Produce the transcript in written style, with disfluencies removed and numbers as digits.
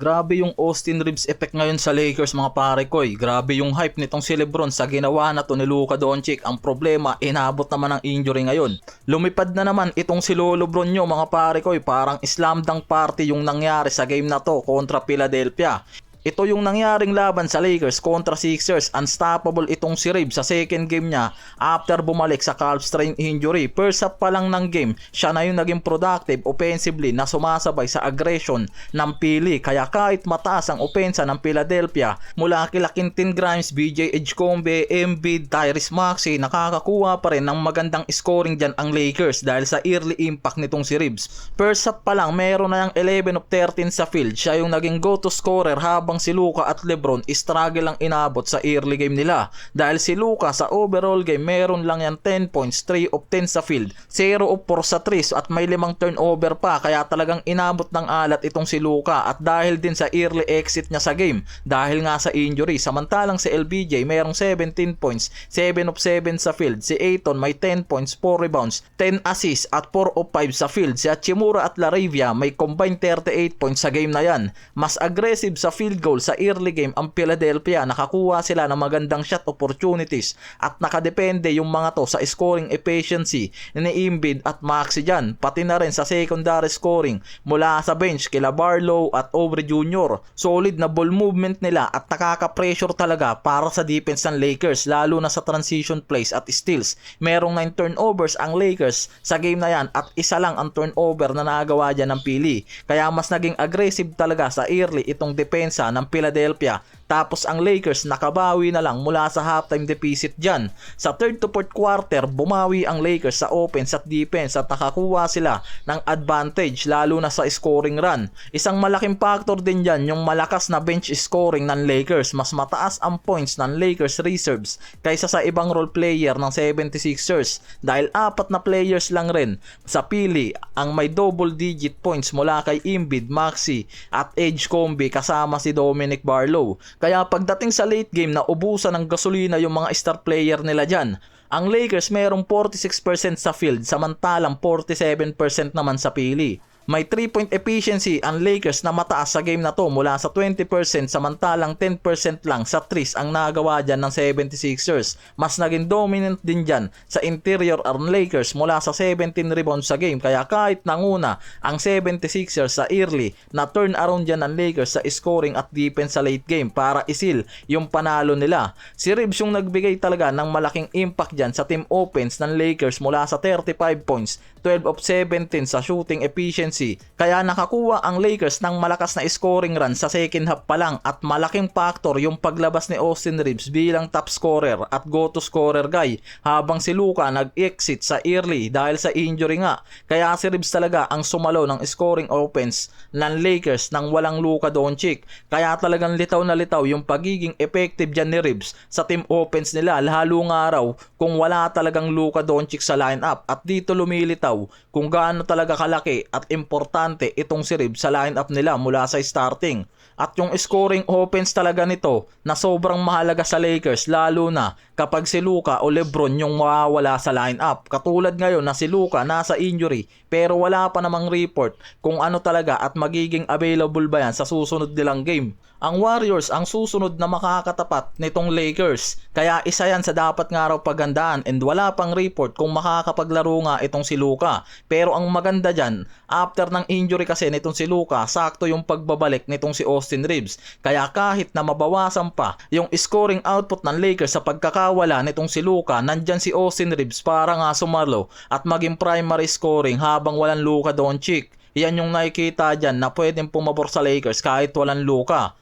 Grabe yung Austin Reeves effect ngayon sa Lakers mga pare ko. Grabe yung hype nitong si LeBron sa ginawa na to ni Luka Doncic. Ang problema, inabot naman ng injury ngayon. Lumipad na naman itong si Lolo Bron nyo mga pare ko. Parang slam dunk party yung nangyari sa game na to kontra Philadelphia. Ito yung nangyaring laban sa Lakers kontra Sixers. Unstoppable itong si Reeves sa second game niya after bumalik sa calf strain injury. First half pa lang ng game, siya na yung naging productive offensively na sumasabay sa aggression ng Philly. Kaya kahit mataas ang opensa ng Philadelphia mula kila Quentin Grimes, BJ Edgecombe, Embiid, Tyrese Maxey, nakakakuha pa rin ng magandang scoring dyan ang Lakers dahil sa early impact nitong si Reeves. First half pa lang meron na yung 11 of 13 sa field. Siya yung naging go-to scorer habang si Luka at LeBron struggle lang inabot sa early game nila. Dahil si Luka sa overall game meron lang yan 10 points, 3 of 10 sa field, 0 of 4 sa 3 at may 5 turnover pa, kaya talagang inabot ng alat itong si Luka. At dahil din sa early exit niya sa game dahil nga sa injury, samantalang si LBJ merong 17 points, 7 of 7 sa field, si Ayton may 10 points, 4 rebounds, 10 assists at 4 of 5 sa field, si Hachimura at Laravia may combined 38 points sa game na yan. Mas aggressive sa field goal sa early game ang Philadelphia, nakakuha sila ng magandang shot opportunities at nakadepende yung mga to sa scoring efficiency ni Embiid at Maxey dyan, pati na rin sa secondary scoring mula sa bench kila Barlow at Oubre Jr. Solid na ball movement nila at nakaka-pressure talaga para sa defense ng Lakers, lalo na sa transition plays at steals. Merong 9 turnovers ang Lakers sa game na yan at isa lang ang turnover na nagawa dyan ng Philly, kaya mas naging aggressive talaga sa early itong depensa ng Philadelphia. Tapos ang Lakers nakabawi na lang mula sa halftime deficit dyan. Sa third to fourth quarter, bumawi ang Lakers sa offense at defense at nakakuha sila ng advantage lalo na sa scoring run. Isang malaking factor din dyan yung malakas na bench scoring ng Lakers. Mas mataas ang points ng Lakers reserves kaysa sa ibang role player ng 76ers dahil 4 na players lang rin sa pili ang may double digit points mula kay Embiid, Maxey at Edgecombe kasama si Dominic Barlow. Kaya pagdating sa late game na ubusan ng gasolina yung mga star player nila dyan. Ang Lakers merong 46% sa field samantalang 47% naman sa pili. May 3-point efficiency ang Lakers na mataas sa game na to mula sa 20% samantalang 10% lang sa 3 ang nagawa dyan ng 76ers. Mas naging dominant din dyan sa interior ang Lakers mula sa 17 rebounds sa game, kaya kahit nanguna ang 76ers sa early na turn around dyan ng Lakers sa scoring at defense sa late game para isil yung panalo nila. Si Reeves yung nagbigay talaga ng malaking impact dyan sa team offense ng Lakers mula sa 35 points, 12 of 17 sa shooting efficiency. Kaya nakakuha ang Lakers ng malakas na scoring run sa second half pa lang at malaking factor yung paglabas ni Austin Reeves bilang top scorer at go-to scorer guy habang si Luka nag-exit sa early dahil sa injury nga. Kaya si Reeves talaga ang sumalo ng scoring offense ng Lakers nang walang Luka Doncic. Kaya talagang litaw na litaw yung pagiging effective dyan ni Reeves sa team offense nila, lalo nga raw kung wala talagang Luka Doncic sa lineup. At dito lumilitaw kung gaano talaga kalaki at importante itong si Reeves sa lineup nila mula sa starting. At yung scoring offense talaga nito na sobrang mahalaga sa Lakers, lalo na kapag si Luka o LeBron yung mawawala sa lineup. Katulad ngayon na si Luka nasa injury pero wala pa namang report kung ano talaga at magiging available ba yan sa susunod nilang game. Ang Warriors ang susunod na makakatapat nitong Lakers, kaya isa yan sa dapat nga raw pagandaan, and wala pang report kung makakapaglaro nga itong si Luka. Pero ang maganda dyan, after ng injury kasi nitong si Luka, sakto yung pagbabalik nitong si Austin Reeves. Kaya kahit na mabawasan pa yung scoring output ng Lakers sa pagkakawala nitong si Luka, nandyan si Austin Reeves para nga sumalo at maging primary scoring habang walang Luka Doncic. Yan yung nakikita dyan na pwedeng pumabor sa Lakers kahit walang Luka.